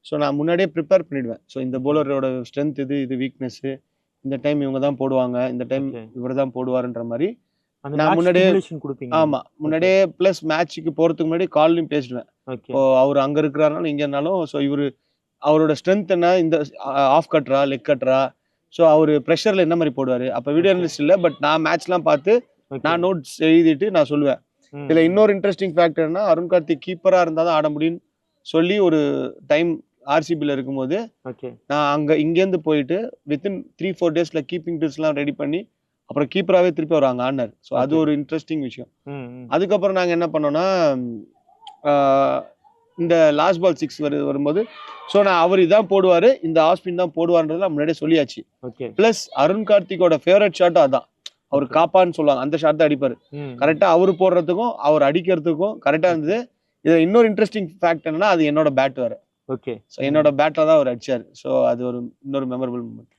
So நான் முன்னாடியே prepare பண்ணிடுவேன். ஸோ இந்த பவுலரோட ஸ்ட்ரென்த் இது, இது வீக்னஸ்ஸு. இந்த டைம் இவங்க தான் போடுவாங்க. இந்த டைம் ஓகே. இவர் தான் போடுவாருன்ற மாரி அந்த நான் மேட்ச் முன்னாடியே சிமுலேஷன் குடுப்பீங்க நீங்க. ஆமா. முன்னாடியே பிளஸ் மேட்ச்சுக்கு போறதுக்கு முன்னாடி கால்லயும் பேசிடுவேன். ஓகே. இப்போ அவரு அங்க இருக்கிறாருனாலும், இங்க இருந்தாலும் ஸோ அவரோட ஸ்ட்ரென்த் என்ன? இந்த ஆஃப் கட்டரா? லெக் கட்டரா? ஸோ அவரு பிரஷர்ல என்ன மாரி போடுவாரு? அப்ப வீடியோ ஓகே. அனலிஸ்ட் இல்ல. பட் நான் மேட்ச்லாம் பார்த்து ஓகே. நான் நோட்ஸ் எழுதிட்டு நான் சொல்லுவேன். இதுல இன்னொரு இன்ட்ரஸ்டிங் ஃபேக்டர் என்னன்னா, அருண் கார்த்திக் கீப்பரா இருந்தா தான் ஆட முடியும்னு சொல்லி ஒரு டைம் ஆர்சிபில இருக்கும்போது, ஓகே. நான் இங்கேருந்து போயிட்டு வித்தின் 3, 4 டேஸ்ல கீப்பிங் டிப்ஸ்லாம் ரெடி பண்ணி, அப்புறம் கீப்பராவே திருப்பி அவரு அங்க ஆடுனாரு. ஸோ அது ஓகே. ஒரு இன்ட்ரஸ்டிங் விஷயம். ம், ம். அதுக்கப்புறம் நாங்க என்ன பண்ணோம்னா, ஆ இந்த லாஸ்ட் பால் 6 வரும்போது, ஸோ அவரு இதான் போடுவாரு, இந்த ஆஃப் ஸ்பின் தான் போடுவார்ன்றதெல்லாம் முன்னாடியே சொல்லியாச்சு. ஓகே. பிளஸ் அருண் கார்த்திக்கோட ஃபேவரட் ஷாட்டும் அதான். அவரு ஓகே. காப்பான்னு சொல்லுவாங்க. அந்த ஷாட் தான் அடிப்பாரு. ம். கரெக்ட்டா அவரு போடுறதுக்கும், அவர் அடிக்கிறதுக்கும் கரெக்ட்டா ஓகே. இருந்தது. இதுல இன்னொரு இன்ட்ரஸ்டிங் ஃபேக்ட் என்னன்னா, அது என்னோட பேட் வேற. ஓகே. ஸோ என்னோட பேட்ல தான் அவரு அடிச்சாரு. ஸோ அது இன்னொரு மெமரபிள் மூமெண்ட்.